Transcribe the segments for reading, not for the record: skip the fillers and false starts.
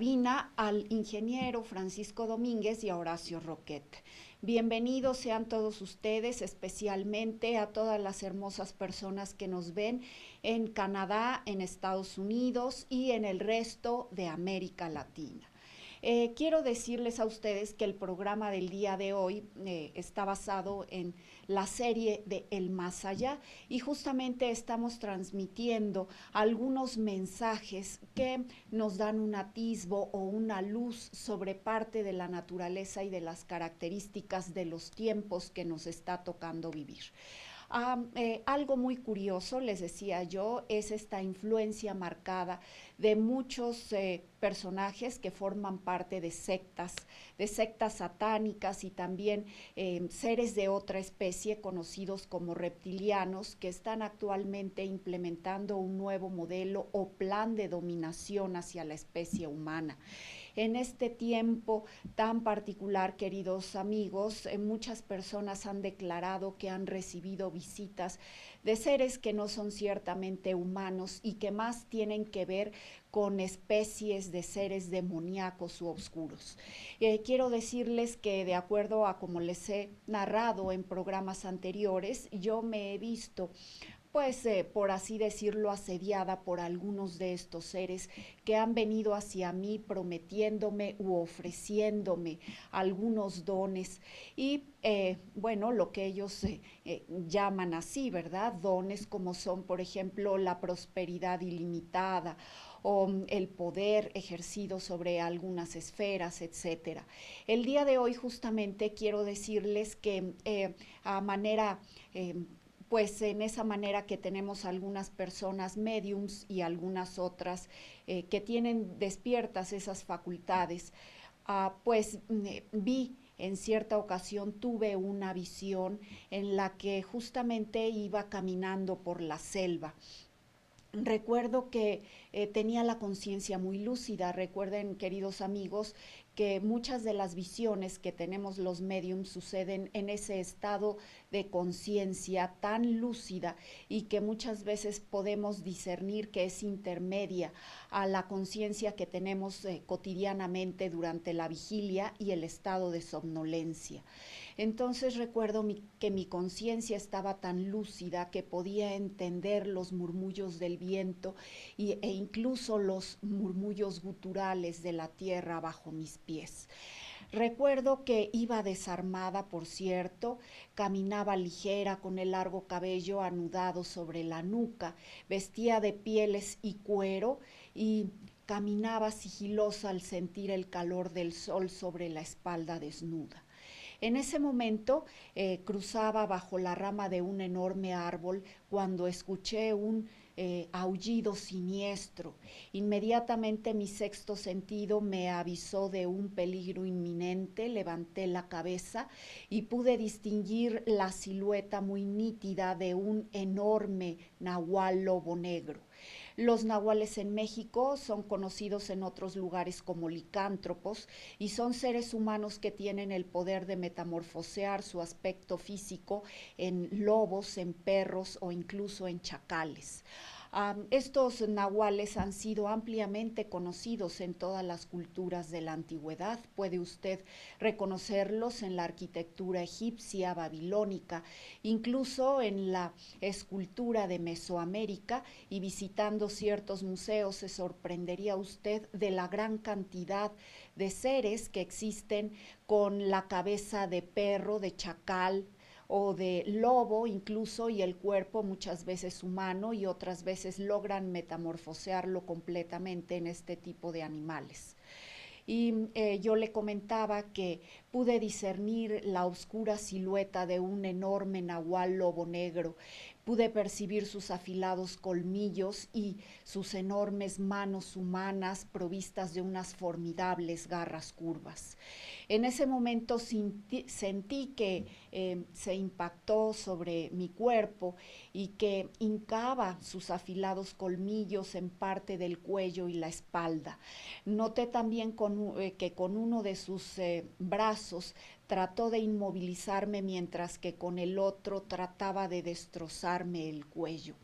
cabina al ingeniero Francisco Domínguez y a Horacio Roquet. Bienvenidos sean todos ustedes, especialmente a todas las hermosas personas que nos ven en Canadá, en Estados Unidos y en el resto de América Latina. Quiero decirles a ustedes que el programa del día de hoy está basado en la serie de El Más Allá y justamente estamos transmitiendo algunos mensajes que nos dan un atisbo o una luz sobre parte de la naturaleza y de las características de los tiempos que nos está tocando vivir. Algo muy curioso, les decía yo, es esta influencia marcada de muchos personajes que forman parte de sectas satánicas y también seres de otra especie conocidos como reptilianos que están actualmente implementando un nuevo modelo o plan de dominación hacia la especie humana. En este tiempo tan particular, queridos amigos, muchas personas han declarado que han recibido visitas de seres que no son ciertamente humanos y que más tienen que ver con especies de seres demoníacos u oscuros. Quiero decirles que de acuerdo a como les he narrado en programas anteriores, yo me he visto por así decirlo, asediada por algunos de estos seres que han venido hacia mí prometiéndome u ofreciéndome algunos dones y bueno, lo que ellos llaman así, ¿verdad? Dones como son, por ejemplo, la prosperidad ilimitada o el poder ejercido sobre algunas esferas, etcétera. El día de hoy justamente quiero decirles que a manera pues en esa manera que tenemos algunas personas mediums y algunas otras que tienen despiertas esas facultades, vi en cierta ocasión, tuve una visión en la que justamente iba caminando por la selva. Recuerdo que tenía la conciencia muy lúcida. Recuerden, queridos amigos, que muchas de las visiones que tenemos los mediums suceden en ese estado de conciencia tan lúcida y que muchas veces podemos discernir que es intermedia a la conciencia que tenemos cotidianamente durante la vigilia y el estado de somnolencia. Entonces recuerdo que mi conciencia estaba tan lúcida que podía entender los murmullos del viento e incluso los murmullos guturales de la tierra bajo mis pies. Recuerdo que iba desarmada, por cierto, caminaba ligera con el largo cabello anudado sobre la nuca, vestía de pieles y cuero y caminaba sigilosa al sentir el calor del sol sobre la espalda desnuda. En ese momento cruzaba bajo la rama de un enorme árbol cuando escuché un aullido siniestro. Inmediatamente mi sexto sentido me avisó de un peligro inminente, levanté la cabeza y pude distinguir la silueta muy nítida de un enorme nahual lobo negro. Los nahuales en México son conocidos en otros lugares como licántropos y son seres humanos que tienen el poder de metamorfosear su aspecto físico en lobos, en perros o incluso en chacales. Estos nahuales han sido ampliamente conocidos en todas las culturas de la antigüedad. Puede usted reconocerlos en la arquitectura egipcia, babilónica, incluso en la escultura de Mesoamérica, y visitando ciertos museos se sorprendería usted de la gran cantidad de seres que existen con la cabeza de perro, de chacal, o de lobo incluso, y el cuerpo muchas veces humano y otras veces logran metamorfosearlo completamente en este tipo de animales. Y yo le comentaba que pude discernir la oscura silueta de un enorme nahual lobo negro, pude percibir sus afilados colmillos y sus enormes manos humanas provistas de unas formidables garras curvas. En ese momento sentí que se impactó sobre mi cuerpo y que hincaba sus afilados colmillos en parte del cuello y la espalda. Noté también que con uno de sus brazos trató de inmovilizarme mientras que con el otro trataba de destrozarme el cuello.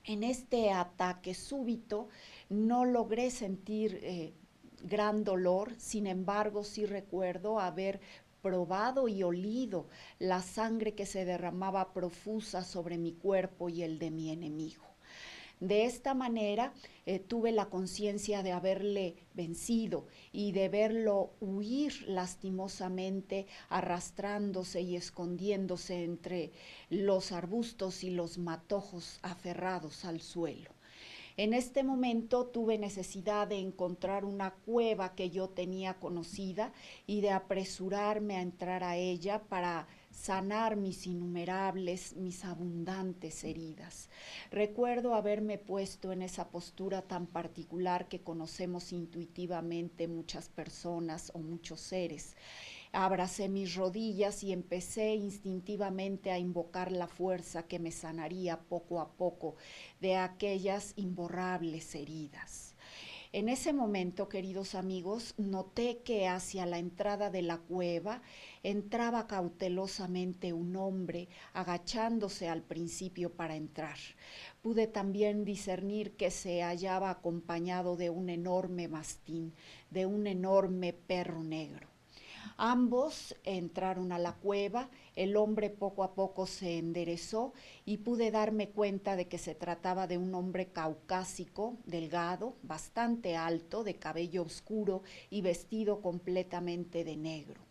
En este ataque súbito no logré sentir gran dolor, sin embargo sí recuerdo haber probado y olido la sangre que se derramaba profusa sobre mi cuerpo y el de mi enemigo. De esta manera tuve la conciencia de haberle vencido y de verlo huir lastimosamente, arrastrándose y escondiéndose entre los arbustos y los matojos aferrados al suelo. En este momento tuve necesidad de encontrar una cueva que yo tenía conocida y de apresurarme a entrar a ella para sanar mis innumerables, mis abundantes heridas. Recuerdo haberme puesto en esa postura tan particular que conocemos intuitivamente muchas personas o muchos seres. Abracé mis rodillas y empecé instintivamente a invocar la fuerza que me sanaría poco a poco de aquellas imborrables heridas. En ese momento, queridos amigos, noté que hacia la entrada de la cueva entraba cautelosamente un hombre, agachándose al principio para entrar. Pude también discernir que se hallaba acompañado de un enorme mastín, de un enorme perro negro. Ambos entraron a la cueva, el hombre poco a poco se enderezó y pude darme cuenta de que se trataba de un hombre caucásico, delgado, bastante alto, de cabello oscuro y vestido completamente de negro.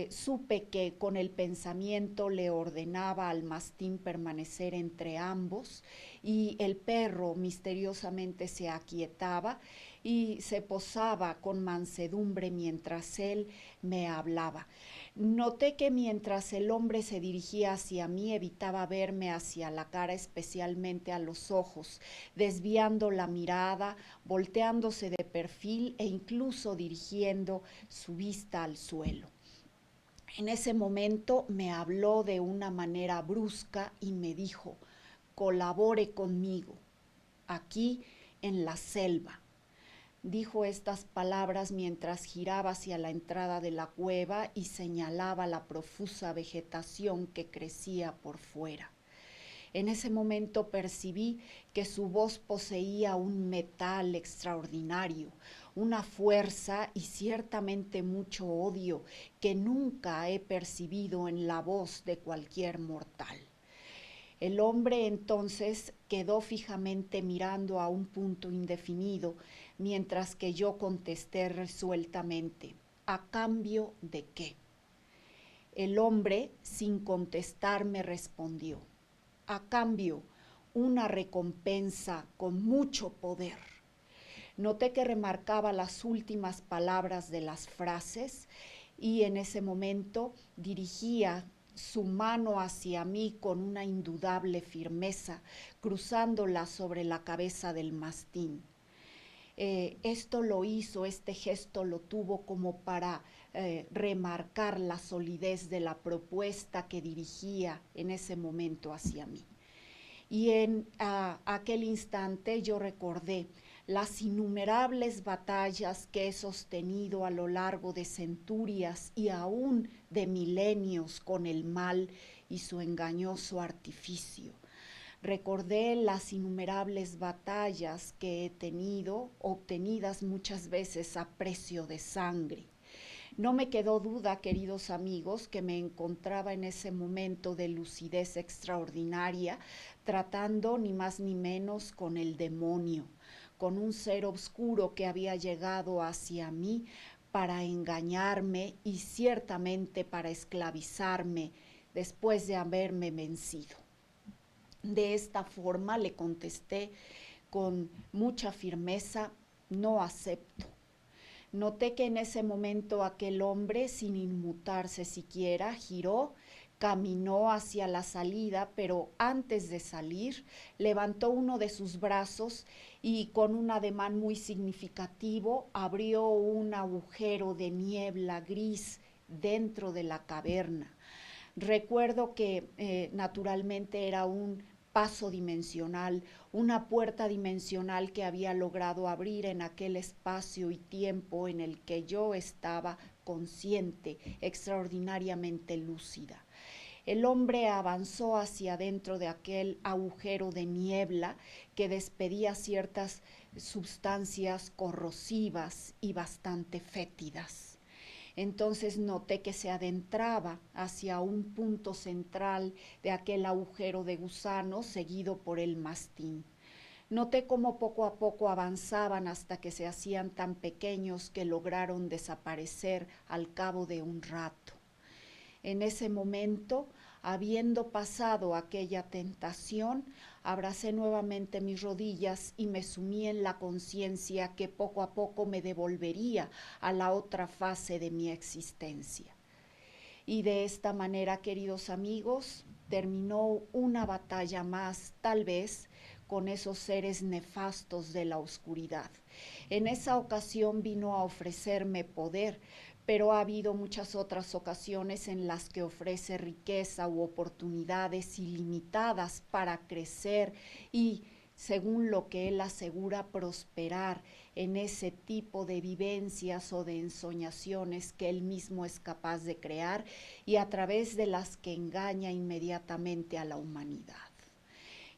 Supe que con el pensamiento le ordenaba al mastín permanecer entre ambos y el perro misteriosamente se aquietaba y se posaba con mansedumbre mientras él me hablaba. Noté que mientras el hombre se dirigía hacia mí evitaba verme hacia la cara, especialmente a los ojos, desviando la mirada, volteándose de perfil e incluso dirigiendo su vista al suelo. En ese momento me habló de una manera brusca y me dijo: colabore conmigo, aquí en la selva. Dijo estas palabras mientras giraba hacia la entrada de la cueva y señalaba la profusa vegetación que crecía por fuera. En ese momento percibí que su voz poseía un metal extraordinario, una fuerza y ciertamente mucho odio que nunca he percibido en la voz de cualquier mortal. El hombre entonces quedó fijamente mirando a un punto indefinido, mientras que yo contesté resueltamente: ¿a cambio de qué? El hombre, sin contestar, me respondió: a cambio, una recompensa con mucho poder. Noté que remarcaba las últimas palabras de las frases y en ese momento dirigía su mano hacia mí con una indudable firmeza, cruzándola sobre la cabeza del mastín. Esto lo hizo, este gesto lo tuvo como para remarcar la solidez de la propuesta que dirigía en ese momento hacia mí. Y en aquel instante yo recordé las innumerables batallas que he sostenido a lo largo de centurias y aún de milenios con el mal y su engañoso artificio. Recordé las innumerables batallas que he tenido, obtenidas muchas veces a precio de sangre. No me quedó duda, queridos amigos, que me encontraba en ese momento de lucidez extraordinaria, tratando ni más ni menos con el demonio, con un ser oscuro que había llegado hacia mí para engañarme y ciertamente para esclavizarme después de haberme vencido. De esta forma le contesté con mucha firmeza: no acepto. Noté que en ese momento aquel hombre, sin inmutarse siquiera, giró, caminó hacia la salida, pero antes de salir, levantó uno de sus brazos y con un ademán muy significativo abrió un agujero de niebla gris dentro de la caverna. Recuerdo que naturalmente era un paso dimensional, una puerta dimensional que había logrado abrir en aquel espacio y tiempo en el que yo estaba consciente, extraordinariamente lúcida. El hombre avanzó hacia adentro de aquel agujero de niebla que despedía ciertas sustancias corrosivas y bastante fétidas. Entonces noté que se adentraba hacia un punto central de aquel agujero de gusano seguido por el mastín. Noté cómo poco a poco avanzaban hasta que se hacían tan pequeños que lograron desaparecer al cabo de un rato. En ese momento, habiendo pasado aquella tentación, abracé nuevamente mis rodillas y me sumí en la conciencia que poco a poco me devolvería a la otra fase de mi existencia. Y de esta manera, queridos amigos, terminó una batalla más, tal vez, con esos seres nefastos de la oscuridad. En esa ocasión vino a ofrecerme poder, pero ha habido muchas otras ocasiones en las que ofrece riqueza u oportunidades ilimitadas para crecer y, según lo que él asegura, prosperar en ese tipo de vivencias o de ensoñaciones que él mismo es capaz de crear y a través de las que engaña inmediatamente a la humanidad.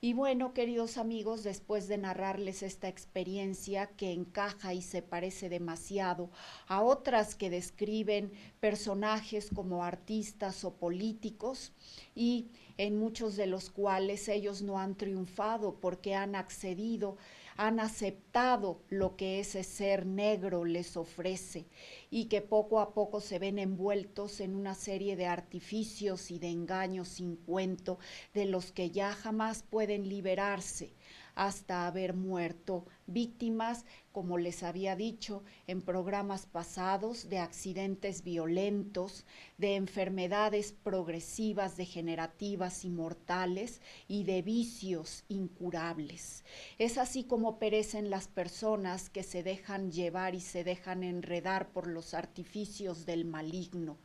Y bueno, queridos amigos, después de narrarles esta experiencia que encaja y se parece demasiado a otras que describen personajes como artistas o políticos, y en muchos de los cuales ellos no han triunfado porque han accedido, han aceptado lo que ese ser negro les ofrece y que poco a poco se ven envueltos en una serie de artificios y de engaños sin cuento de los que ya jamás pueden liberarse hasta haber muerto, víctimas, como les había dicho en programas pasados, de accidentes violentos, de enfermedades progresivas, degenerativas y mortales, y de vicios incurables. Es así como perecen las personas que se dejan llevar y se dejan enredar por los artificios del maligno.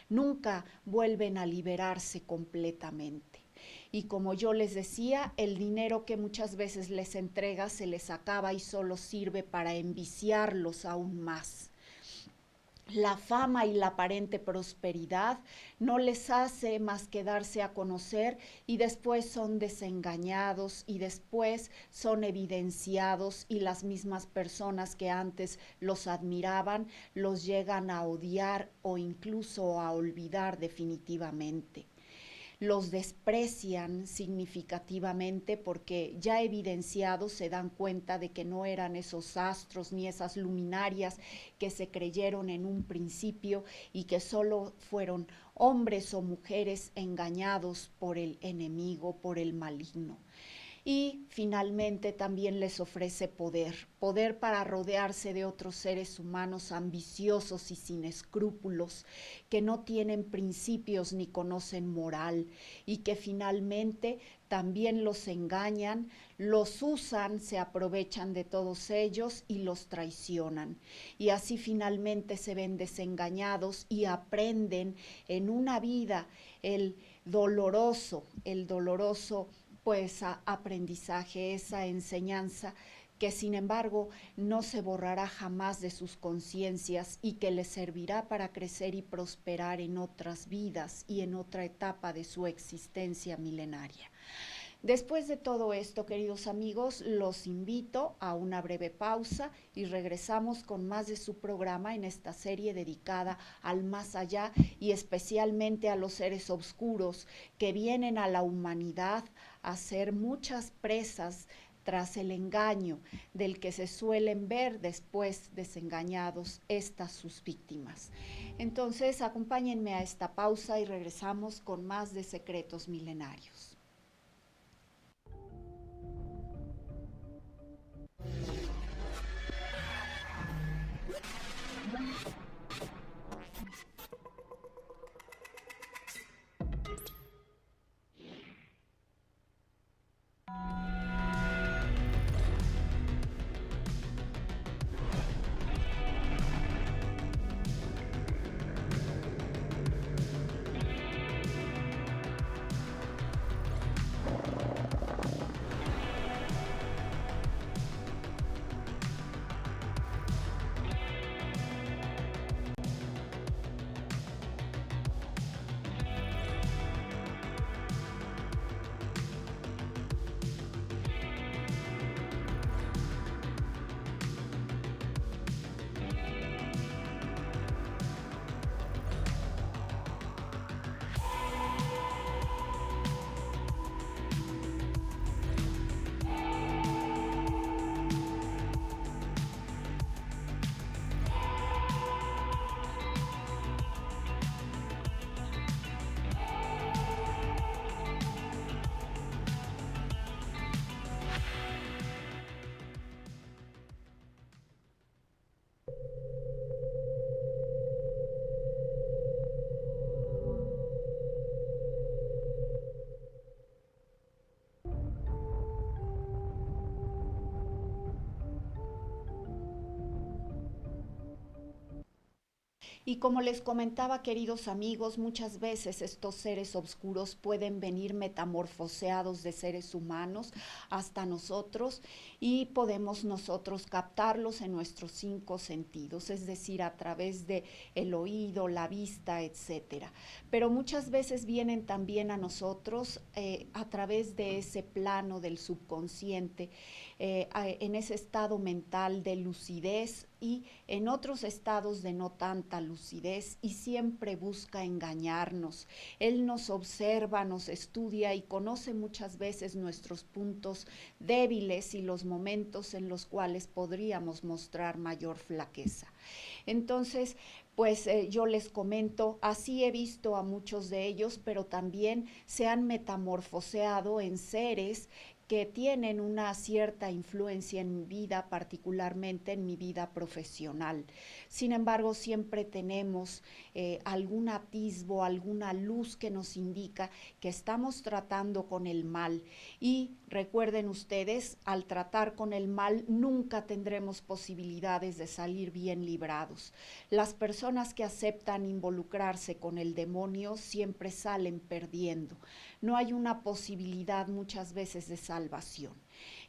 Nunca vuelven a liberarse completamente. Y como yo les decía, el dinero que muchas veces les entrega se les acaba y solo sirve para enviciarlos aún más. La fama y la aparente prosperidad no les hace más que darse a conocer y después son desengañados y después son evidenciados y las mismas personas que antes los admiraban los llegan a odiar o incluso a olvidar definitivamente. Los desprecian significativamente porque ya evidenciados se dan cuenta de que no eran esos astros ni esas luminarias que se creyeron en un principio y que solo fueron hombres o mujeres engañados por el enemigo, por el maligno. Y finalmente también les ofrece poder para rodearse de otros seres humanos ambiciosos y sin escrúpulos, que no tienen principios ni conocen moral y que finalmente también los engañan, los usan, se aprovechan de todos ellos y los traicionan. Y así finalmente se ven desengañados y aprenden en una vida el doloroso pues aprendizaje, esa enseñanza que sin embargo no se borrará jamás de sus conciencias y que les servirá para crecer y prosperar en otras vidas y en otra etapa de su existencia milenaria. Después de todo esto, queridos amigos, los invito a una breve pausa y regresamos con más de su programa en esta serie dedicada al más allá y especialmente a los seres oscuros que vienen a la humanidad a ser muchas presas tras el engaño del que se suelen ver después desengañados estas sus víctimas. Entonces, acompáñenme a esta pausa y regresamos con más de Secretos Milenarios. Y como les comentaba, queridos amigos, muchas veces estos seres oscuros pueden venir metamorfoseados de seres humanos hasta nosotros y podemos nosotros captarlos en nuestros 5 sentidos, es decir, a través de el oído, la vista, etcétera. Pero muchas veces vienen también a nosotros a través de ese plano del subconsciente, en ese estado mental de lucidez y en otros estados de no tanta lucidez, y siempre busca engañarnos. Él nos observa, nos estudia y conoce muchas veces nuestros puntos débiles y los momentos en los cuales podríamos mostrar mayor flaqueza. Entonces, pues yo les comento, así he visto a muchos de ellos, pero también se han metamorfoseado en seres que tienen una cierta influencia en mi vida, particularmente en mi vida profesional. Sin embargo, siempre tenemos algún atisbo, alguna luz que nos indica que estamos tratando con el mal. Y recuerden ustedes, al tratar con el mal nunca tendremos posibilidades de salir bien librados. Las personas que aceptan involucrarse con el demonio siempre salen perdiendo. No hay una posibilidad muchas veces de salvación.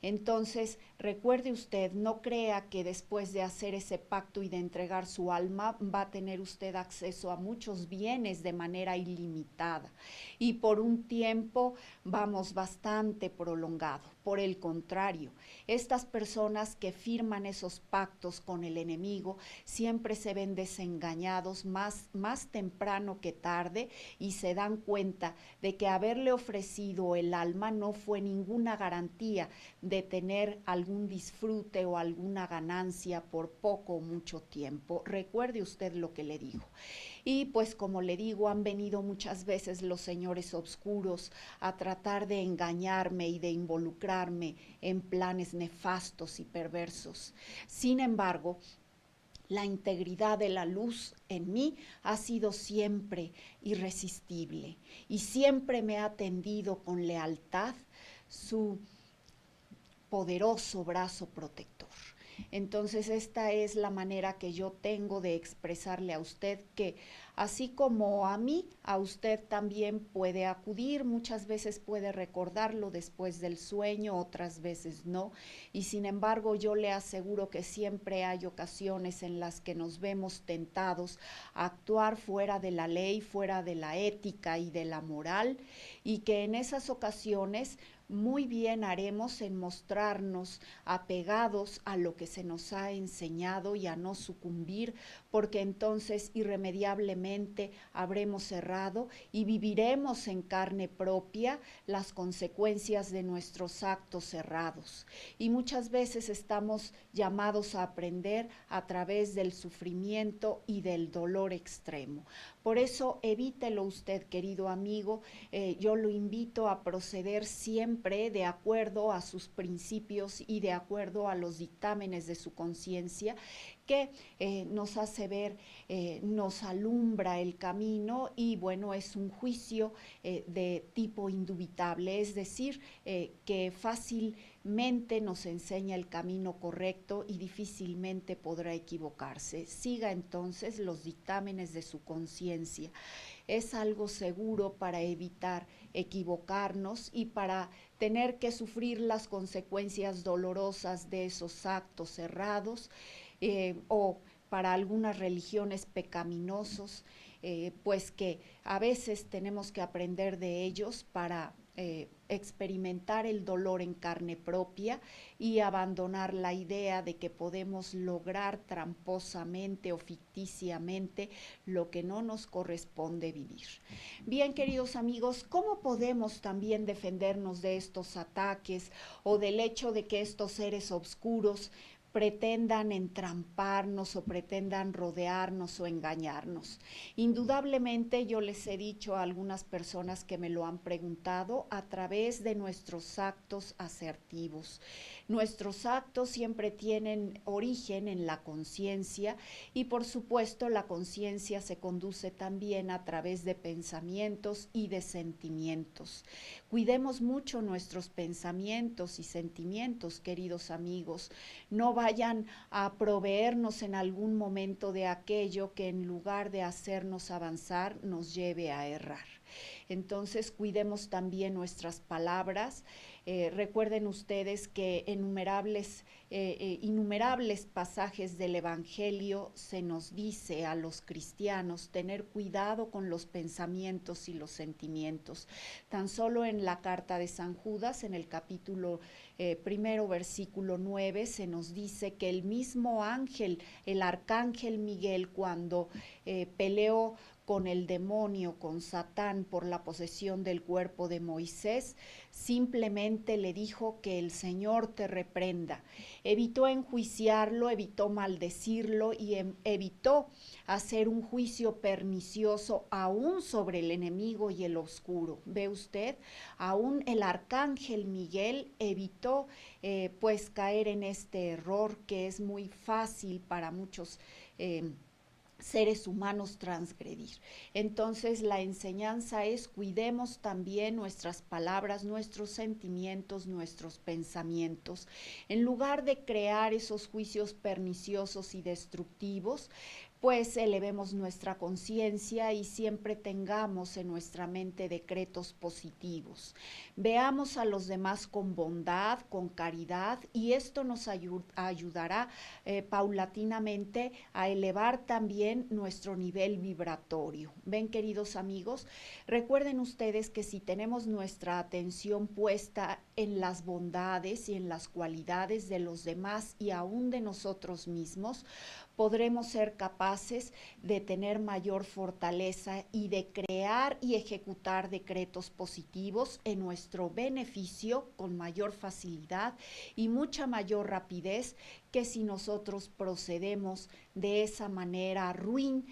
Entonces, recuerde usted, no crea que después de hacer ese pacto y de entregar su alma, va a tener usted acceso a muchos bienes de manera ilimitada y por un tiempo, vamos, bastante prolongado. Por el contrario, estas personas que firman esos pactos con el enemigo siempre se ven desengañados más temprano que tarde y se dan cuenta de que haberle ofrecido el alma no fue ninguna garantía de tener algún disfrute o alguna ganancia por poco o mucho tiempo. Recuerde usted lo que le digo. Y pues como le digo, han venido muchas veces los señores oscuros a tratar de engañarme y de involucrarme en planes nefastos y perversos. Sin embargo, la integridad de la luz en mí ha sido siempre irresistible y siempre me ha tendido con lealtad su poderoso brazo protector. Entonces esta es la manera que yo tengo de expresarle a usted que así como a mí, a usted también puede acudir, muchas veces puede recordarlo después del sueño, otras veces no, y sin embargo yo le aseguro que siempre hay ocasiones en las que nos vemos tentados a actuar fuera de la ley, fuera de la ética y de la moral, y que en esas ocasiones muy bien haremos en mostrarnos apegados a lo que se nos ha enseñado y a no sucumbir, porque entonces irremediablemente habremos errado y viviremos en carne propia las consecuencias de nuestros actos errados. Y muchas veces estamos llamados a aprender a través del sufrimiento y del dolor extremo. Por eso evítelo usted, querido amigo. Yo lo invito a proceder siempre de acuerdo a sus principios y de acuerdo a los dictámenes de su conciencia, que nos hace ver, nos alumbra el camino y bueno, es un juicio de tipo indubitable, es decir, que fácilmente nos enseña el camino correcto y difícilmente podrá equivocarse. Siga entonces los dictámenes de su conciencia. Es algo seguro para evitar equivocarnos y para tener que sufrir las consecuencias dolorosas de esos actos errados, o para algunas religiones pecaminosos, pues que a veces tenemos que aprender de ellos para experimentar el dolor en carne propia y abandonar la idea de que podemos lograr tramposamente o ficticiamente lo que no nos corresponde vivir. Bien, queridos amigos, ¿cómo podemos también defendernos de estos ataques o del hecho de que estos seres oscuros pretendan entramparnos o pretendan rodearnos o engañarnos? Indudablemente yo les he dicho a algunas personas que me lo han preguntado, a través de nuestros actos asertivos. Nuestros actos siempre tienen origen en la conciencia y por supuesto la conciencia se conduce también a través de pensamientos y de sentimientos. Cuidemos mucho nuestros pensamientos y sentimientos, queridos amigos. No vayan a proveernos en algún momento de aquello que en lugar de hacernos avanzar nos lleve a errar. Entonces, cuidemos también nuestras palabras. Recuerden ustedes que innumerables pasajes del Evangelio se nos dice a los cristianos tener cuidado con los pensamientos y los sentimientos. Tan solo en la carta de San Judas, en el capítulo primero, versículo 9, se nos dice que el mismo ángel, el arcángel Miguel, cuando peleó con el demonio, con Satán, por la posesión del cuerpo de Moisés, simplemente le dijo que el Señor te reprenda. Evitó enjuiciarlo, evitó maldecirlo y evitó hacer un juicio pernicioso aún sobre el enemigo y el oscuro. ¿Ve usted? Aún el arcángel Miguel evitó pues caer en este error que es muy fácil para muchos seres humanos transgredir. Entonces la enseñanza es: cuidemos también nuestras palabras, nuestros sentimientos, nuestros pensamientos. En lugar de crear esos juicios perniciosos y destructivos, pues elevemos nuestra conciencia y siempre tengamos en nuestra mente decretos positivos. Veamos a los demás con bondad, con caridad, y esto nos ayudará paulatinamente a elevar también nuestro nivel vibratorio. ¿Ven, queridos amigos? Recuerden ustedes que si tenemos nuestra atención puesta en las bondades y en las cualidades de los demás y aún de nosotros mismos, podremos ser capaces de tener mayor fortaleza y de crear y ejecutar decretos positivos en nuestro beneficio con mayor facilidad y mucha mayor rapidez que si nosotros procedemos de esa manera ruin,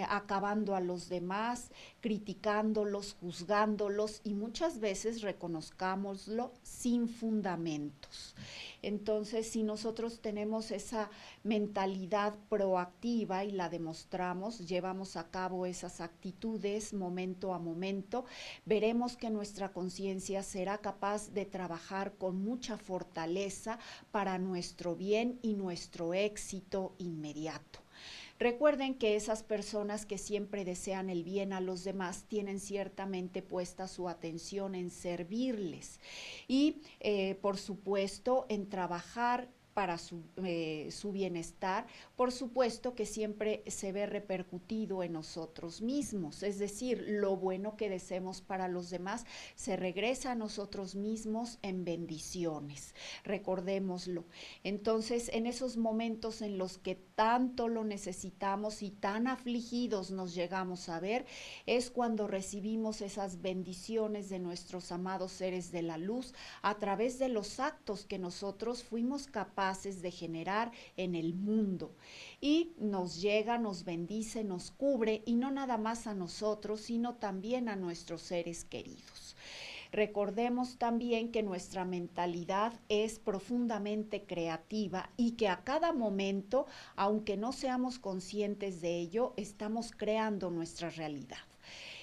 acabando a los demás, criticándolos, juzgándolos y muchas veces, reconozcámoslo, sin fundamentos. Entonces, si nosotros tenemos esa mentalidad proactiva y la demostramos, llevamos a cabo esas actitudes momento a momento, veremos que nuestra conciencia será capaz de trabajar con mucha fortaleza para nuestro bien y nuestro éxito inmediato. Recuerden que esas personas que siempre desean el bien a los demás tienen ciertamente puesta su atención en servirles y, por supuesto, en trabajar para su bienestar, por supuesto que siempre se ve repercutido en nosotros mismos, es decir, lo bueno que deseemos para los demás se regresa a nosotros mismos en bendiciones, recordémoslo. Entonces, en esos momentos en los que tanto lo necesitamos y tan afligidos nos llegamos a ver, es cuando recibimos esas bendiciones de nuestros amados seres de la luz a través de los actos que nosotros fuimos capaces de generar en el mundo, y nos llega, nos bendice, nos cubre, y no nada más a nosotros, sino también a nuestros seres queridos. Recordemos también que nuestra mentalidad es profundamente creativa y que a cada momento, aunque no seamos conscientes de ello, estamos creando nuestra realidad.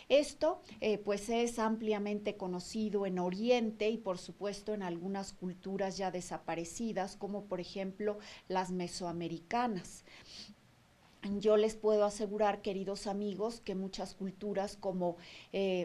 Esto pues es ampliamente conocido en Oriente y por supuesto en algunas culturas ya desaparecidas, como por ejemplo las mesoamericanas. Yo les puedo asegurar, queridos amigos, que muchas culturas, como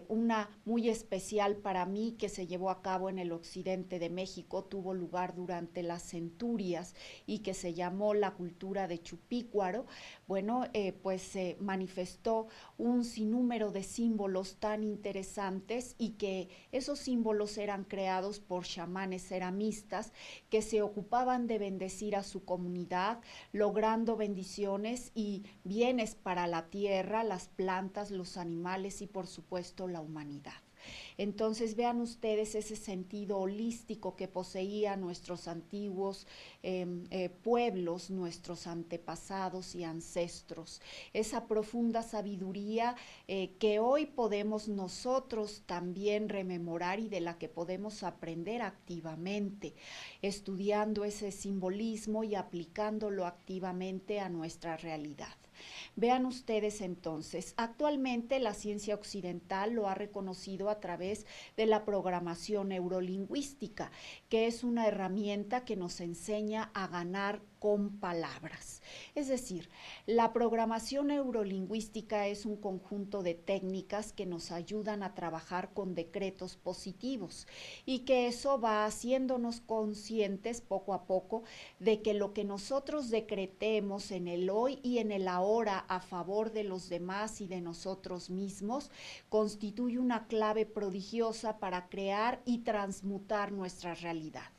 una muy especial para mí que se llevó a cabo en el occidente de México, tuvo lugar durante las centurias y que se llamó la cultura de Chupícuaro, bueno, pues se manifestó un sinnúmero de símbolos tan interesantes, y que esos símbolos eran creados por chamanes ceramistas que se ocupaban de bendecir a su comunidad, logrando bendiciones y bienes para la tierra, las plantas, los animales y por supuesto la humanidad. Entonces vean ustedes ese sentido holístico que poseían nuestros antiguos pueblos, nuestros antepasados y ancestros, esa profunda sabiduría que hoy podemos nosotros también rememorar y de la que podemos aprender activamente, estudiando ese simbolismo y aplicándolo activamente a nuestra realidad. Vean ustedes entonces, actualmente la ciencia occidental lo ha reconocido a través de la programación neurolingüística, que es una herramienta que nos enseña a ganar con palabras. Es decir, la programación neurolingüística es un conjunto de técnicas que nos ayudan a trabajar con decretos positivos y que eso va haciéndonos conscientes poco a poco de que lo que nosotros decretemos en el hoy y en el ahora a favor de los demás y de nosotros mismos constituye una clave prodigiosa para crear y transmutar nuestra realidad.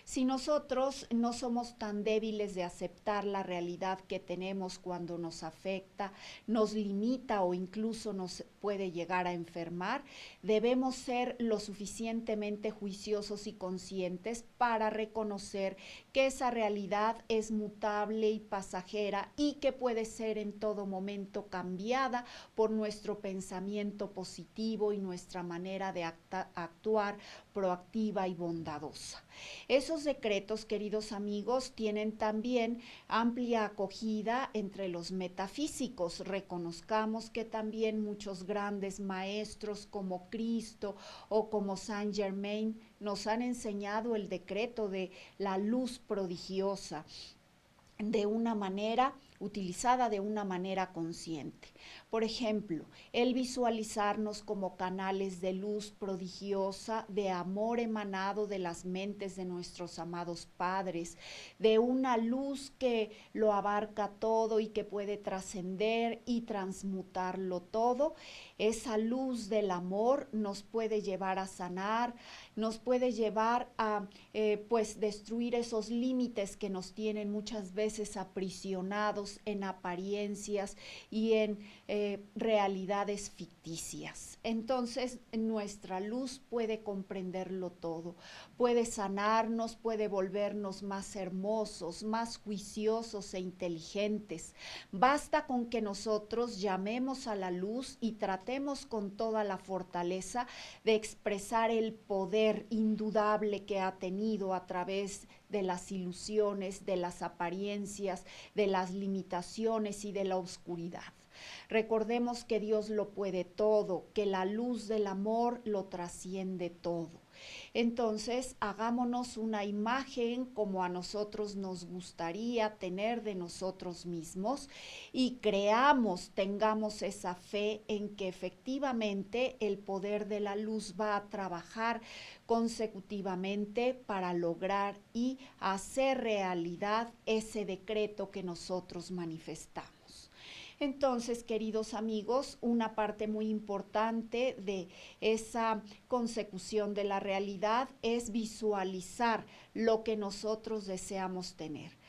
Si nosotros no somos tan débiles de aceptar la realidad que tenemos cuando nos afecta, nos limita o incluso nos puede llegar a enfermar, debemos ser lo suficientemente juiciosos y conscientes para reconocer que esa realidad es mutable y pasajera y que puede ser en todo momento cambiada por nuestro pensamiento positivo y nuestra manera de actuar proactiva y bondadosa. Esos decretos, queridos amigos, tienen también amplia acogida entre los metafísicos. Reconozcamos que también muchos grandes maestros como Cristo o como Saint Germain nos han enseñado el decreto de la luz prodigiosa de una manera utilizada de una manera consciente. Por ejemplo, el visualizarnos como canales de luz prodigiosa, de amor emanado de las mentes de nuestros amados padres, de una luz que lo abarca todo y que puede trascender y transmutarlo todo. Esa luz del amor nos puede llevar a sanar, nos puede llevar a pues destruir esos límites que nos tienen muchas veces aprisionados en apariencias y en realidades ficticias. Entonces nuestra luz puede comprenderlo todo, puede sanarnos, puede volvernos más hermosos, más juiciosos e inteligentes. Basta con que nosotros llamemos a la luz y tratemos con toda la fortaleza de expresar el poder indudable que ha tenido a través de las ilusiones, de las apariencias, de las limitaciones y de la oscuridad. Recordemos que Dios lo puede todo, que la luz del amor lo trasciende todo. Entonces, hagámonos una imagen como a nosotros nos gustaría tener de nosotros mismos y tengamos esa fe en que efectivamente el poder de la luz va a trabajar consecutivamente para lograr y hacer realidad ese decreto que nosotros manifestamos. Entonces, queridos amigos, una parte muy importante de esa consecución de la realidad es visualizar lo que nosotros deseamos tener.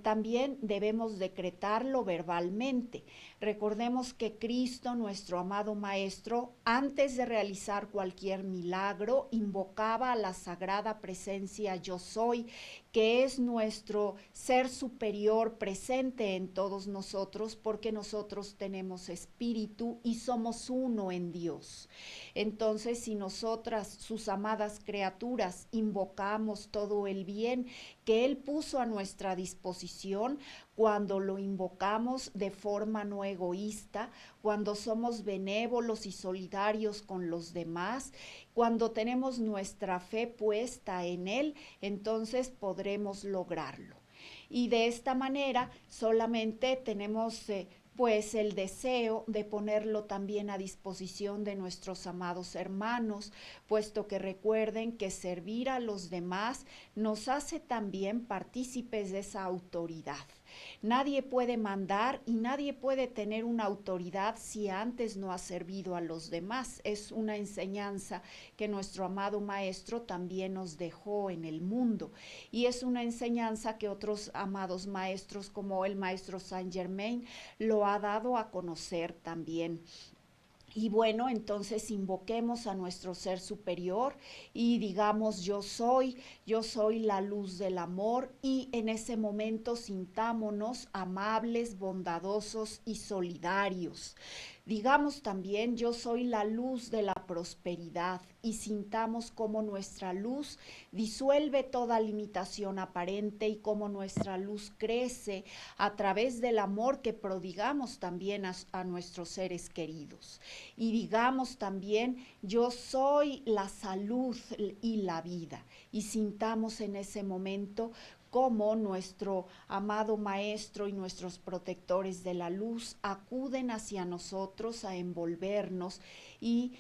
También debemos decretarlo verbalmente. Recordemos que Cristo, nuestro amado Maestro, antes de realizar cualquier milagro, invocaba a la sagrada presencia Yo Soy, que es nuestro ser superior presente en todos nosotros, porque nosotros tenemos espíritu y somos uno en Dios. Entonces, si nosotras, sus amadas criaturas, invocamos todo el bien que Él puso a nuestra disposición, cuando lo invocamos de forma no egoísta, cuando somos benévolos y solidarios con los demás, cuando tenemos nuestra fe puesta en Él, entonces podremos lograrlo. Y de esta manera solamente tenemos pues el deseo de ponerlo también a disposición de nuestros amados hermanos, puesto que recuerden que servir a los demás nos hace también partícipes de esa autoridad. Nadie puede mandar y nadie puede tener una autoridad si antes no ha servido a los demás. Es una enseñanza que nuestro amado Maestro también nos dejó en el mundo y es una enseñanza que otros amados maestros como el Maestro Saint Germain lo ha dado a conocer también. Y bueno, entonces invoquemos a nuestro ser superior y digamos yo soy la luz del amor y en ese momento sintámonos amables, bondadosos y solidarios. Digamos también yo soy la luz de la prosperidad y sintamos cómo nuestra luz disuelve toda limitación aparente y cómo nuestra luz crece a través del amor que prodigamos también a nuestros seres queridos. Y digamos también yo soy la salud y la vida y sintamos en ese momento cómo nuestro amado Maestro y nuestros protectores de la luz acuden hacia nosotros a envolvernos y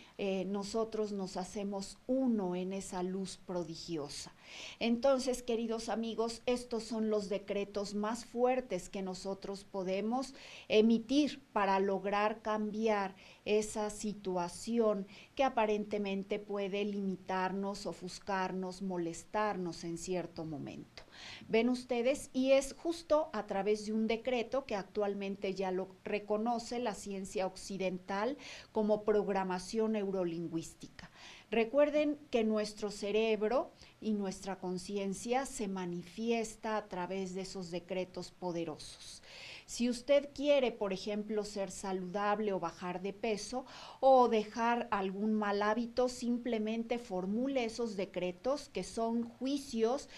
nosotros nos hacemos uno en esa luz prodigiosa. Entonces, queridos amigos, estos son los decretos más fuertes que nosotros podemos emitir para lograr cambiar esa situación que aparentemente puede limitarnos, ofuscarnos, molestarnos en cierto momento. Ven ustedes, y es justo a través de un decreto que actualmente ya lo reconoce la ciencia occidental como programación neurolingüística. Recuerden que nuestro cerebro y nuestra conciencia se manifiesta a través de esos decretos poderosos. Si usted quiere, por ejemplo, ser saludable o bajar de peso o dejar algún mal hábito, simplemente formule esos decretos que son juicios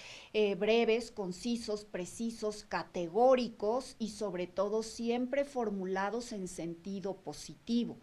breves, concisos, precisos, categóricos y sobre todo siempre formulados en sentido positivo.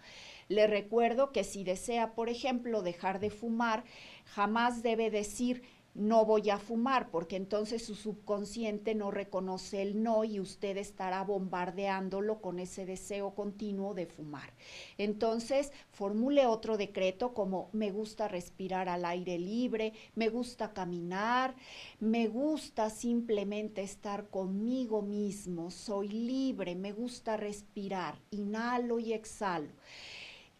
Le recuerdo que si desea, por ejemplo, dejar de fumar, jamás debe decir no voy a fumar, porque entonces su subconsciente no reconoce el no y usted estará bombardeándolo con ese deseo continuo de fumar. Entonces, formule otro decreto como me gusta respirar al aire libre, me gusta caminar, me gusta simplemente estar conmigo mismo, soy libre, me gusta respirar, inhalo y exhalo.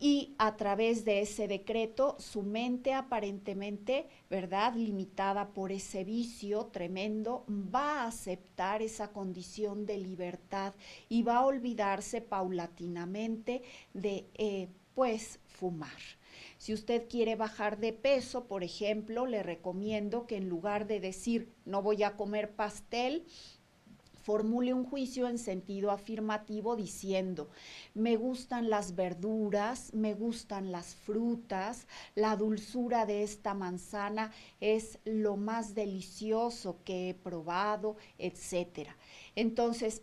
Y a través de ese decreto su mente aparentemente, ¿verdad?, limitada por ese vicio tremendo, va a aceptar esa condición de libertad y va a olvidarse paulatinamente de, pues, fumar. Si usted quiere bajar de peso, por ejemplo, le recomiendo que en lugar de decir no voy a comer pastel, formule un juicio en sentido afirmativo diciendo, me gustan las verduras, me gustan las frutas, la dulzura de esta manzana es lo más delicioso que he probado, etcétera. Entonces,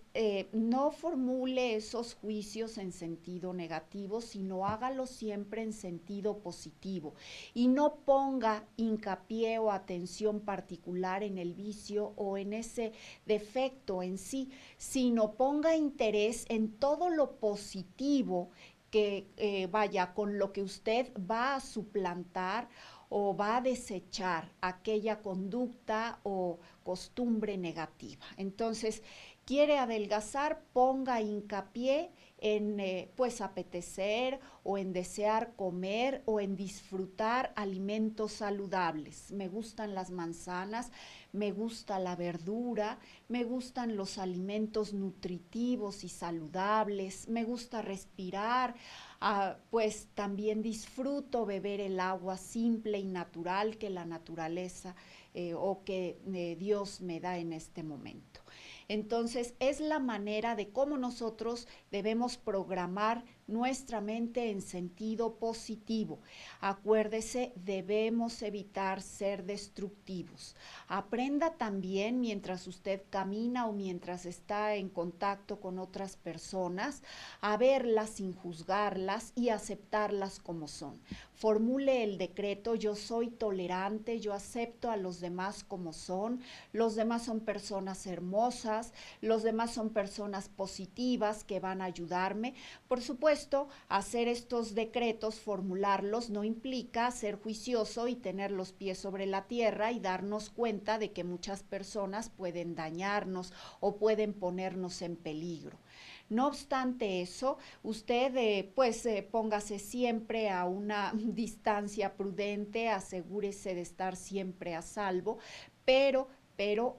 no formule esos juicios en sentido negativo, sino hágalo siempre en sentido positivo y no ponga hincapié o atención particular en el vicio o en ese defecto en sí, sino ponga interés en todo lo positivo que vaya con lo que usted va a suplantar o va a desechar aquella conducta o costumbre negativa. Entonces, quiere adelgazar, ponga hincapié en pues apetecer o en desear comer o en disfrutar alimentos saludables. Me gustan las manzanas, me gusta la verdura, me gustan los alimentos nutritivos y saludables, me gusta respirar, pues también disfruto beber el agua simple y natural que la naturaleza o que Dios me da en este momento. Entonces, es la manera de cómo nosotros debemos programar nuestra mente en sentido positivo. Acuérdese, debemos evitar ser destructivos. Aprenda también mientras usted camina o mientras está en contacto con otras personas a verlas sin juzgarlas y aceptarlas como son. Formule el decreto, yo soy tolerante, yo acepto a los demás como son, los demás son personas hermosas, los demás son personas positivas que van a ayudarme. Por supuesto, hacer estos decretos, formularlos, no implica ser juicioso y tener los pies sobre la tierra y darnos cuenta de que muchas personas pueden dañarnos o pueden ponernos en peligro. No obstante eso, usted póngase siempre a una distancia prudente, asegúrese de estar siempre a salvo, pero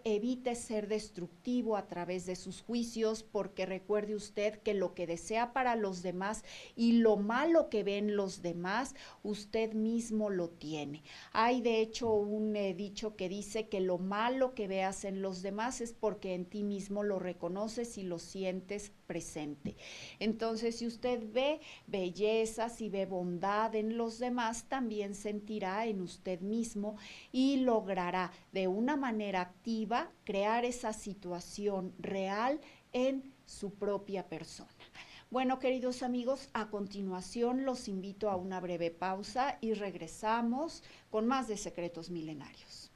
evite ser destructivo a través de sus juicios, porque recuerde usted que lo que desea para los demás y lo malo que ven los demás, usted mismo lo tiene. Hay de hecho un dicho que dice que lo malo que veas en los demás es porque en ti mismo lo reconoces y lo sientes presente. Entonces, si usted ve belleza, si ve bondad en los demás, también sentirá en usted mismo y logrará de una manera activa crear esa situación real en su propia persona. Bueno, queridos amigos, a continuación los invito a una breve pausa y regresamos con más de Secretos Milenarios.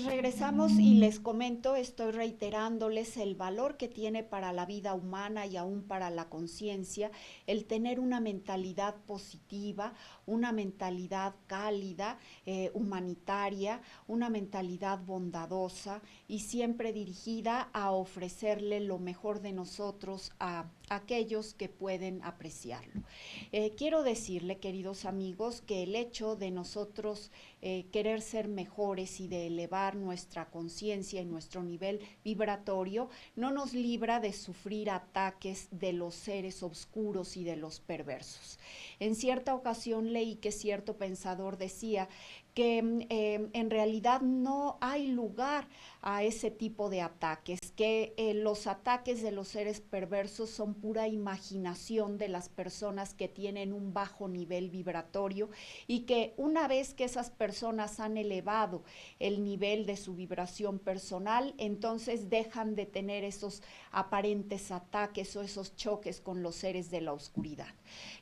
Regresamos y les comento, estoy reiterándoles el valor que tiene para la vida humana y aún para la conciencia el tener una mentalidad positiva, una mentalidad cálida, humanitaria, una mentalidad bondadosa y siempre dirigida a ofrecerle lo mejor de nosotros a aquellos que pueden apreciarlo. Quiero decirle, queridos amigos, que el hecho de nosotros querer ser mejores y de elevar nuestra conciencia y nuestro nivel vibratorio no nos libra de sufrir ataques de los seres oscuros y de los perversos. En cierta ocasión leí que cierto pensador decía que en realidad no hay lugar a ese tipo de ataques, que los ataques de los seres perversos son pura imaginación de las personas que tienen un bajo nivel vibratorio y que una vez que esas personas han elevado el nivel de su vibración personal, entonces dejan de tener esos aparentes ataques o esos choques con los seres de la oscuridad.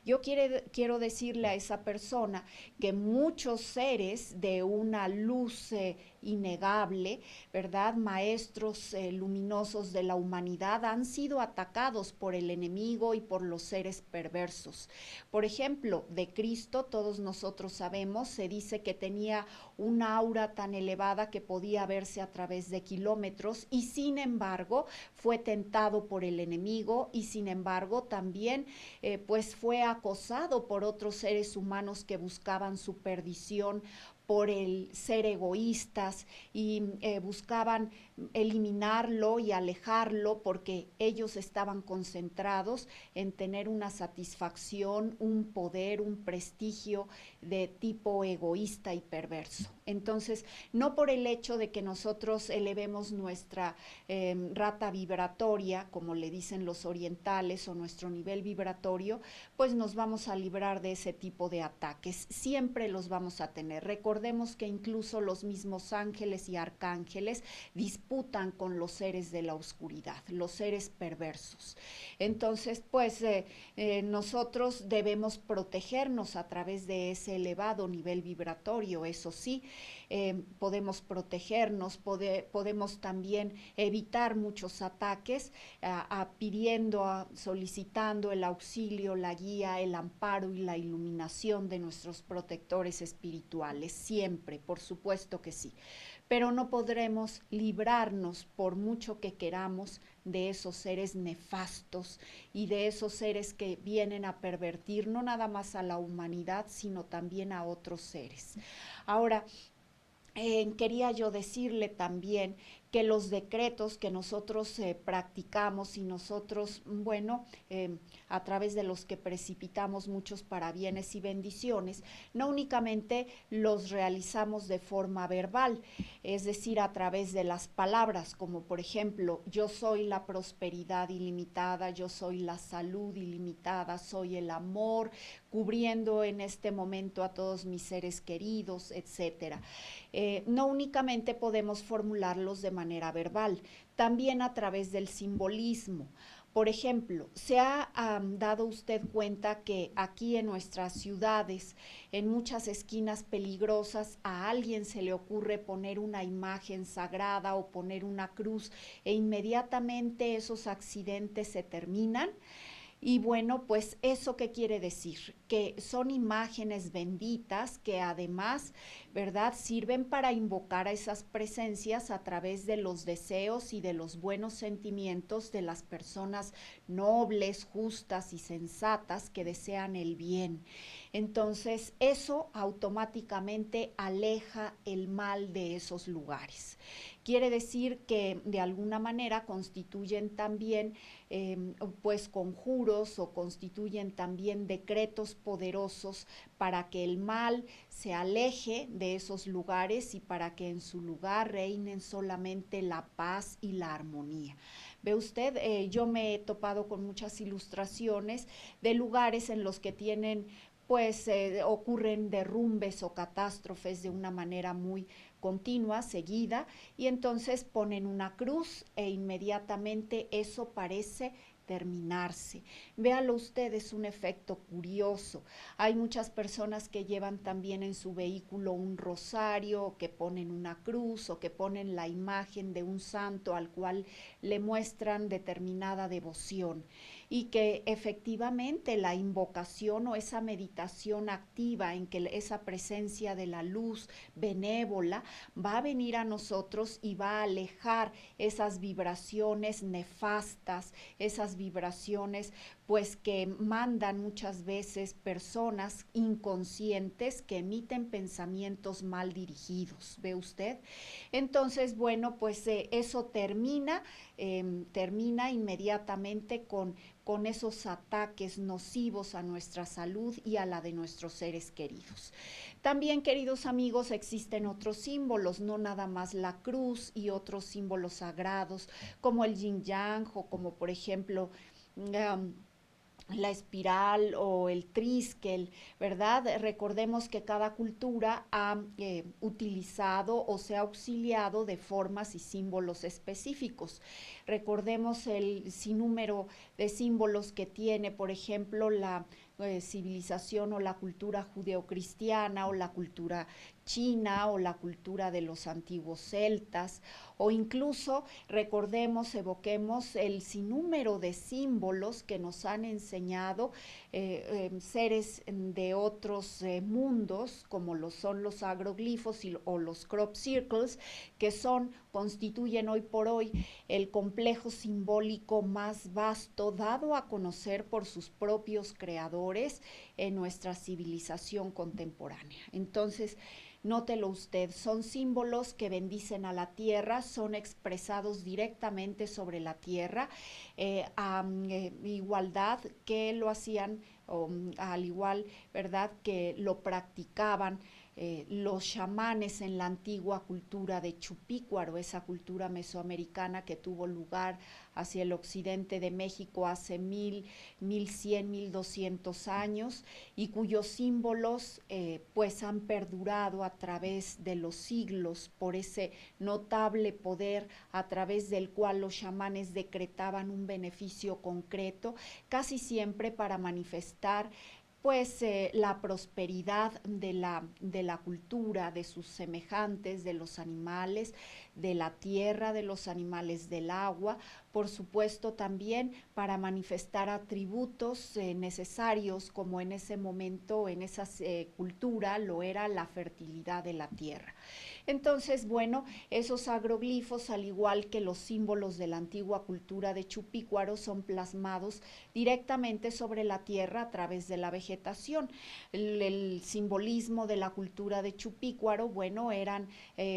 Yo quiero decirle a esa persona que muchos seres de una luz innegable, ¿verdad? Maestros luminosos de la humanidad han sido atacados por el enemigo y por los seres perversos. Por ejemplo, de Cristo, todos nosotros sabemos, se dice que tenía una aura tan elevada que podía verse a través de kilómetros y sin embargo fue tentado por el enemigo y sin embargo también pues fue acosado por otros seres humanos que buscaban su perdición por el ser egoístas y buscaban eliminarlo y alejarlo porque ellos estaban concentrados en tener una satisfacción, un poder, un prestigio de tipo egoísta y perverso. Entonces, no por el hecho de que nosotros elevemos nuestra rata vibratoria, como le dicen los orientales, o nuestro nivel vibratorio, pues nos vamos a librar de ese tipo de ataques. Siempre los vamos a tener. Recordemos que incluso los mismos ángeles y arcángeles disputan con los seres de la oscuridad, los seres perversos. Entonces, pues nosotros debemos protegernos a través de ese elevado nivel vibratorio, eso sí, podemos protegernos, podemos también evitar muchos ataques pidiendo, solicitando el auxilio, la guía, el amparo y la iluminación de nuestros protectores espirituales, siempre, por supuesto que sí. Pero no podremos librarnos, por mucho que queramos, de esos seres nefastos y de esos seres que vienen a pervertir no nada más a la humanidad, sino también a otros seres. Ahora, quería yo decirle también que los decretos que nosotros practicamos y nosotros, bueno, a través de los que precipitamos muchos parabienes y bendiciones, no únicamente los realizamos de forma verbal, es decir, a través de las palabras, como por ejemplo, yo soy la prosperidad ilimitada, yo soy la salud ilimitada, soy el amor, cubriendo en este momento a todos mis seres queridos, etcétera. No únicamente podemos formularlos de manera verbal, también a través del simbolismo. Por ejemplo, ¿se ha dado usted cuenta que aquí en nuestras ciudades, en muchas esquinas peligrosas, a alguien se le ocurre poner una imagen sagrada o poner una cruz e inmediatamente esos accidentes se terminan? Y bueno, pues eso qué quiere decir, que son imágenes benditas que además, ¿verdad?, sirven para invocar a esas presencias a través de los deseos y de los buenos sentimientos de las personas nobles, justas y sensatas que desean el bien. Entonces, eso automáticamente aleja el mal de esos lugares. Quiere decir que de alguna manera constituyen también pues conjuros o constituyen también decretos poderosos para que el mal se aleje de esos lugares y para que en su lugar reinen solamente la paz y la armonía. Ve usted, yo me he topado con muchas ilustraciones de lugares en los que tienen pues ocurren derrumbes o catástrofes de una manera muy continua, seguida, y entonces ponen una cruz e inmediatamente eso parece terminarse. Véalo usted, es un efecto curioso. Hay muchas personas que llevan también en su vehículo un rosario, que ponen una cruz o que ponen la imagen de un santo al cual le muestran determinada devoción, y que efectivamente la invocación o esa meditación activa en que esa presencia de la luz benévola va a venir a nosotros y va a alejar esas vibraciones nefastas, esas vibraciones pues que mandan muchas veces personas inconscientes que emiten pensamientos mal dirigidos, ¿ve usted? Entonces, bueno, pues eso termina inmediatamente con esos ataques nocivos a nuestra salud y a la de nuestros seres queridos. También, queridos amigos, existen otros símbolos, no nada más la cruz y otros símbolos sagrados, como el yin yang o como por ejemplo la espiral o el triskel, ¿verdad? Recordemos que cada cultura ha utilizado o se ha auxiliado de formas y símbolos específicos. Recordemos el sinnúmero de símbolos que tiene, por ejemplo, la civilización o la cultura judeocristiana o la cultura china o la cultura de los antiguos celtas, o incluso recordemos, evoquemos el sinnúmero de símbolos que nos han enseñado seres de otros mundos, como lo son los agroglifos o los crop circles, que constituyen hoy por hoy el complejo simbólico más vasto dado a conocer por sus propios creadores en nuestra civilización contemporánea. Entonces, nótelo usted, son símbolos que bendicen a la tierra, son expresados directamente sobre la tierra, a igualdad que lo hacían, al igual, ¿verdad?, que lo practicaban los chamanes en la antigua cultura de Chupícuaro, esa cultura mesoamericana que tuvo lugar hacia el occidente de México hace 1100, 1200 años, y cuyos símbolos pues han perdurado a través de los siglos por ese notable poder a través del cual los chamanes decretaban un beneficio concreto, casi siempre para manifestar pues la prosperidad de la cultura, de sus semejantes, de los animales, de la tierra, de los animales del agua, por supuesto también para manifestar atributos necesarios, como en ese momento, en esa cultura, lo era la fertilidad de la tierra. Entonces, bueno, esos agroglifos, al igual que los símbolos de la antigua cultura de Chupícuaro, son plasmados directamente sobre la tierra a través de la vegetación. El simbolismo de la cultura de Chupícuaro, bueno, eran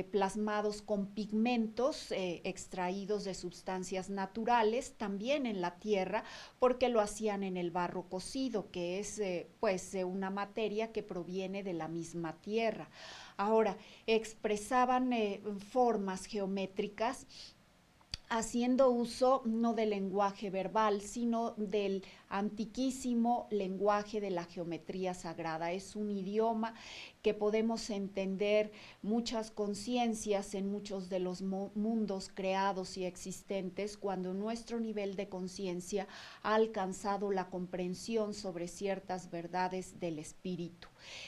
plasmados con pigmentos extraídos de sustancias naturales, también en la tierra, porque lo hacían en el barro cocido, que es pues una materia que proviene de la misma tierra. Ahora, expresaban formas geométricas haciendo uso no del lenguaje verbal, sino del antiquísimo lenguaje de la geometría sagrada. Es un idioma que podemos entender muchas conciencias en muchos de los mundos creados y existentes cuando nuestro nivel de conciencia ha alcanzado la comprensión sobre ciertas verdades del espíritu.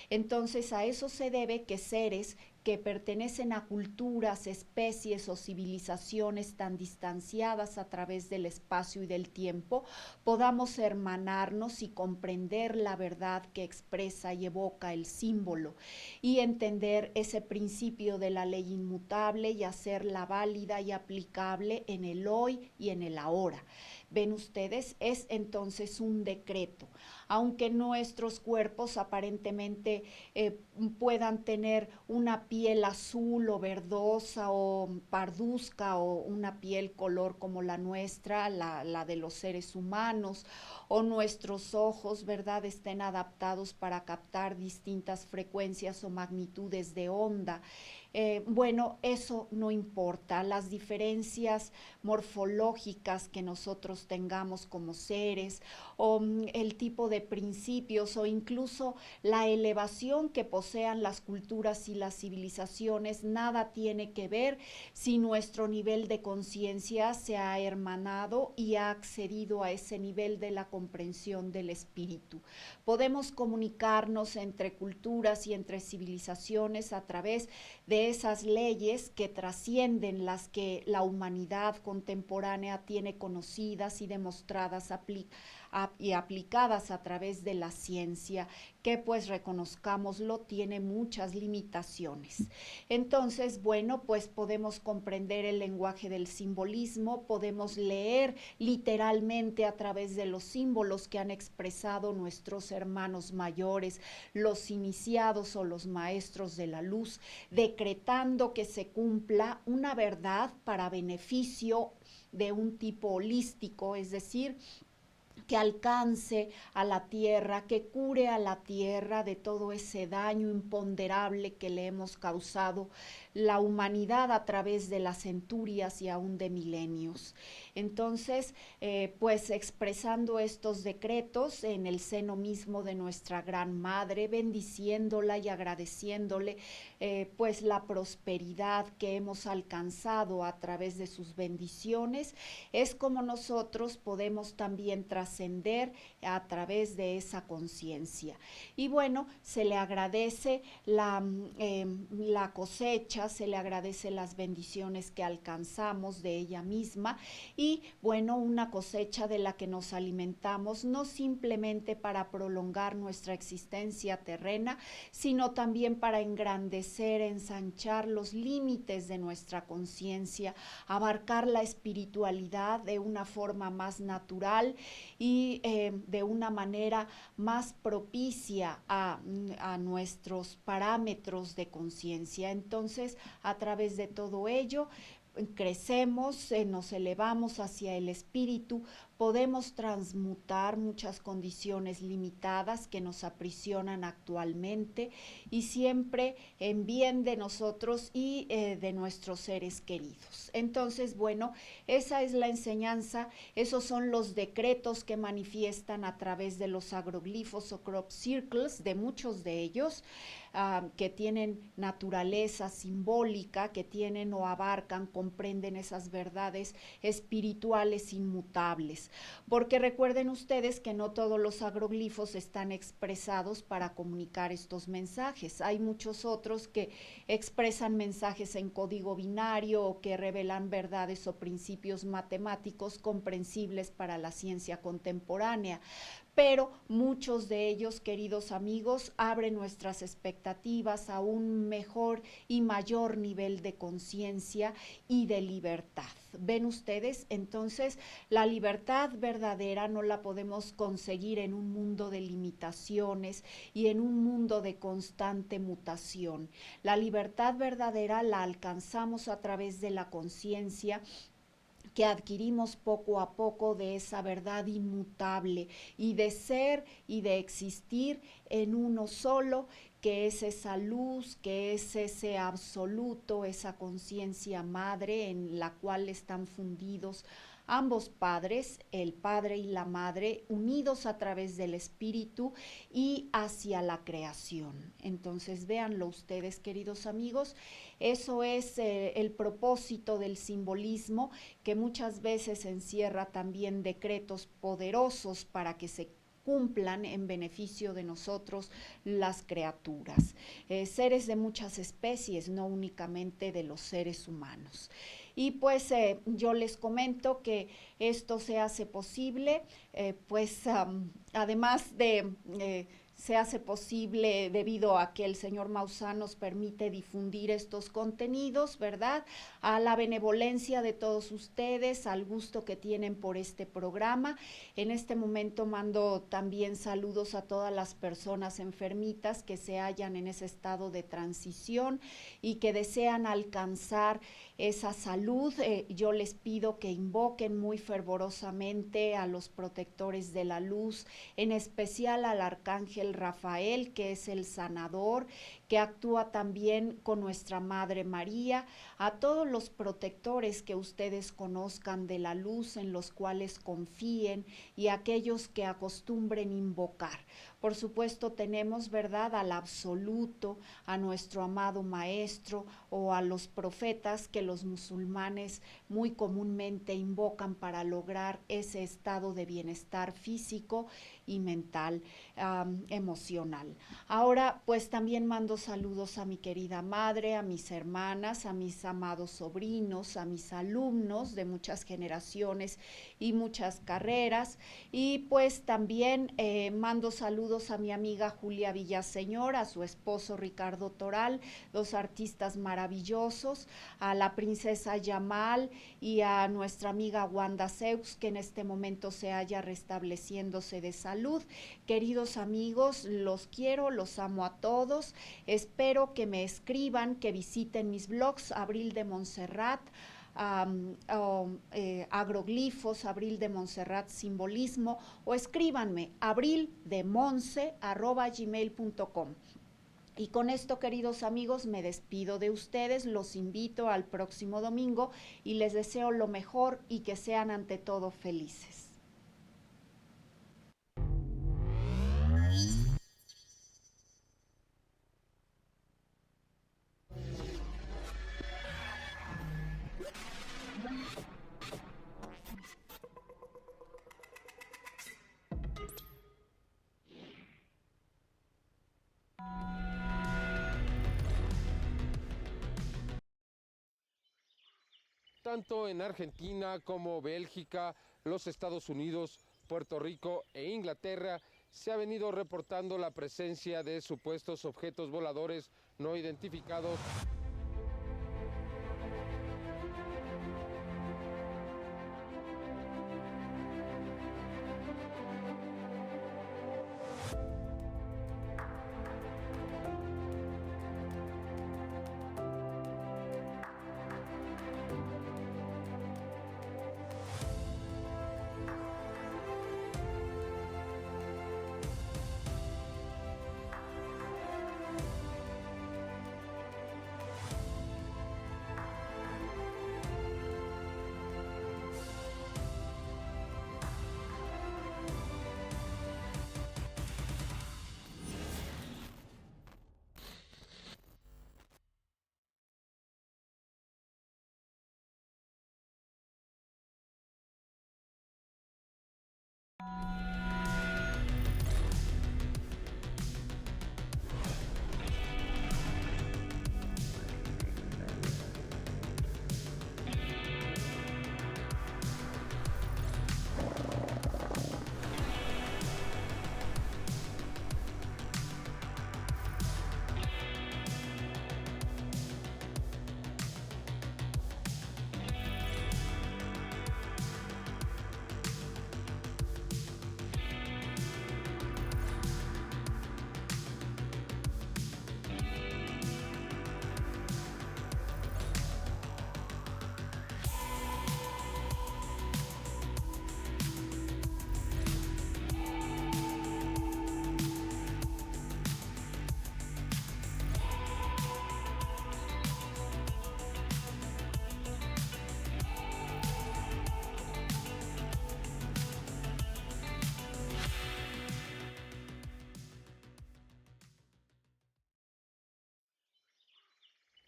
Entonces, a eso se debe que seres que pertenecen a culturas, especies o civilizaciones tan distanciadas a través del espacio y del tiempo, podamos hermanarnos y comprender la verdad que expresa y evoca el símbolo, y entender ese principio de la ley inmutable y hacerla válida y aplicable en el hoy y en el ahora. Ven ustedes, es entonces un decreto. Aunque nuestros cuerpos aparentemente puedan tener una piel azul o verdosa o parduzca, o una piel color como la nuestra, la de los seres humanos, o nuestros ojos, ¿verdad?, estén adaptados para captar distintas frecuencias o magnitudes de onda. Bueno, eso no importa. Las diferencias morfológicas que nosotros nosotros tengamos como seres, o el tipo de principios, o incluso la elevación que posean las culturas y las civilizaciones, nada tiene que ver si nuestro nivel de conciencia se ha hermanado y ha accedido a ese nivel de la comprensión del espíritu. Podemos comunicarnos entre culturas y entre civilizaciones a través de esas leyes que trascienden las que la humanidad contemporánea tiene conocidas y demostradas y aplicadas a través de la ciencia, que pues reconozcámoslo, tiene muchas limitaciones. Entonces, bueno, pues podemos comprender el lenguaje del simbolismo, podemos leer literalmente a través de los símbolos que han expresado nuestros hermanos mayores, los iniciados o los maestros de la luz, decretando que se cumpla una verdad para beneficio de un tipo holístico, es decir, que alcance a la tierra, que cure a la tierra de todo ese daño imponderable que le hemos causado la humanidad a través de las centurias y aún de milenios. Entonces, pues expresando estos decretos en el seno mismo de nuestra Gran Madre, bendiciéndola y agradeciéndole pues la prosperidad que hemos alcanzado a través de sus bendiciones, es como nosotros podemos también trascender a través de esa conciencia. Y bueno, se le agradece la cosecha, se le agradece las bendiciones que alcanzamos de ella misma y bueno, una cosecha de la que nos alimentamos no simplemente para prolongar nuestra existencia terrena, sino también para engrandecer, ensanchar los límites de nuestra conciencia, abarcar la espiritualidad de una forma más natural y de una manera más propicia a nuestros parámetros de conciencia. Entonces, a través de todo ello, crecemos, nos elevamos hacia el espíritu, podemos transmutar muchas condiciones limitadas que nos aprisionan actualmente y siempre en bien de nosotros y de nuestros seres queridos. Entonces, bueno, esa es la enseñanza, esos son los decretos que manifiestan a través de los agroglifos o crop circles, de muchos de ellos, que tienen naturaleza simbólica, que tienen o abarcan, comprenden esas verdades espirituales inmutables. Porque recuerden ustedes que no todos los agroglifos están expresados para comunicar estos mensajes. Hay muchos otros que expresan mensajes en código binario o que revelan verdades o principios matemáticos comprensibles para la ciencia contemporánea. Pero muchos de ellos, queridos amigos, abren nuestras expectativas a un mejor y mayor nivel de conciencia y de libertad. ¿Ven ustedes? Entonces, la libertad verdadera no la podemos conseguir en un mundo de limitaciones y en un mundo de constante mutación. La libertad verdadera la alcanzamos a través de la conciencia que adquirimos poco a poco de esa verdad inmutable y de ser y de existir en uno solo, que es esa luz, que es ese absoluto, esa conciencia madre en la cual están fundidos ambos padres, el padre y la madre, unidos a través del espíritu y hacia la creación. Entonces, véanlo ustedes, queridos amigos, eso es el propósito del simbolismo, que muchas veces encierra también decretos poderosos para que se cumplan en beneficio de nosotros las criaturas, seres de muchas especies, no únicamente de los seres humanos. Y pues yo les comento que esto se hace posible, además de se hace posible debido a que el señor Maussan nos permite difundir estos contenidos, ¿verdad? A la benevolencia de todos ustedes, al gusto que tienen por este programa. En este momento mando también saludos a todas las personas enfermitas que se hallan en ese estado de transición y que desean alcanzar esa salud. Yo les pido que invoquen muy fervorosamente a los protectores de la luz, en especial al arcángel Rafael, que es el sanador, que actúa también con nuestra Madre María, a todos los protectores que ustedes conozcan de la luz, en los cuales confíen, y aquellos que acostumbren invocar. Por supuesto tenemos, ¿verdad?, al absoluto, a nuestro amado maestro o a los profetas que los musulmanes muy comúnmente invocan para lograr ese estado de bienestar físico y mental, emocional. Ahora pues también mando saludos a mi querida madre, a mis hermanas, a mis amados sobrinos, a mis alumnos de muchas generaciones y muchas carreras, y pues también mando saludos a mi amiga Julia Villaseñor, a su esposo Ricardo Toral, dos artistas maravillosos, a la princesa Yamal y a nuestra amiga Wanda Seux, que en este momento se halla restableciéndose de salud. Queridos amigos, los quiero, los amo a todos. Espero que me escriban, que visiten mis blogs, Abril de Montserrat, agroglifos, Abril de Montserrat, simbolismo, o escríbanme abrildemonce@gmail.com. Y con esto, queridos amigos, me despido de ustedes, los invito al próximo domingo y les deseo lo mejor y que sean ante todo felices. Tanto en Argentina como Bélgica, los Estados Unidos, Puerto Rico e Inglaterra se ha venido reportando la presencia de supuestos objetos voladores no identificados.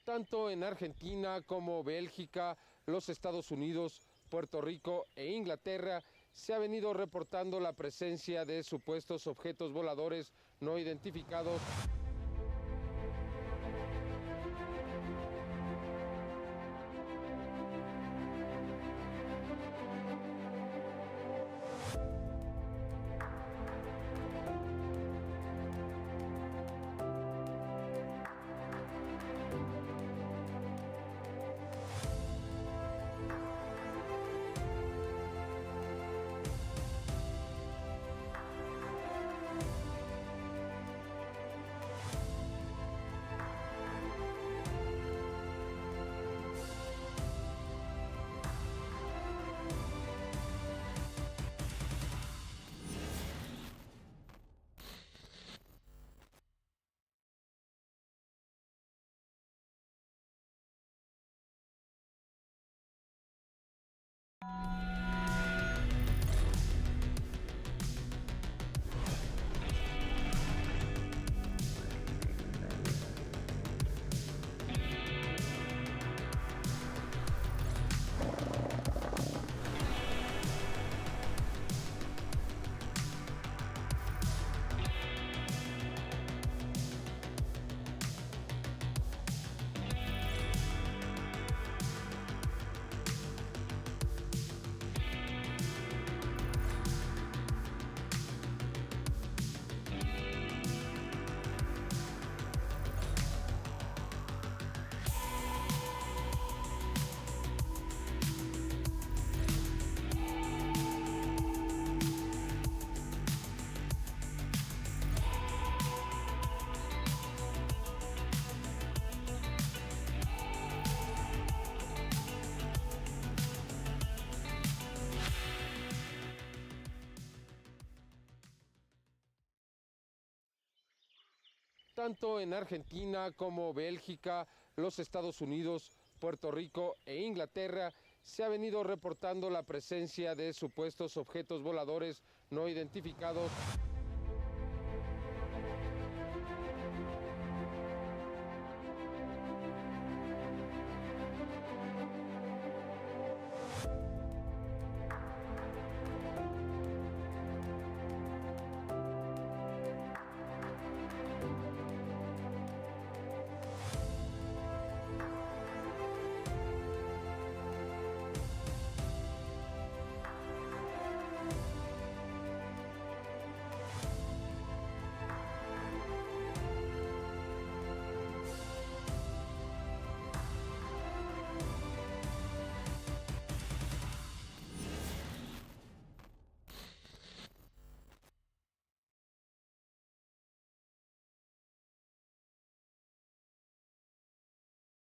Tanto en Argentina como Bélgica, los Estados Unidos, Puerto Rico e Inglaterra se ha venido reportando la presencia de supuestos objetos voladores no identificados. Tanto en Argentina como Bélgica, los Estados Unidos, Puerto Rico e Inglaterra se ha venido reportando la presencia de supuestos objetos voladores no identificados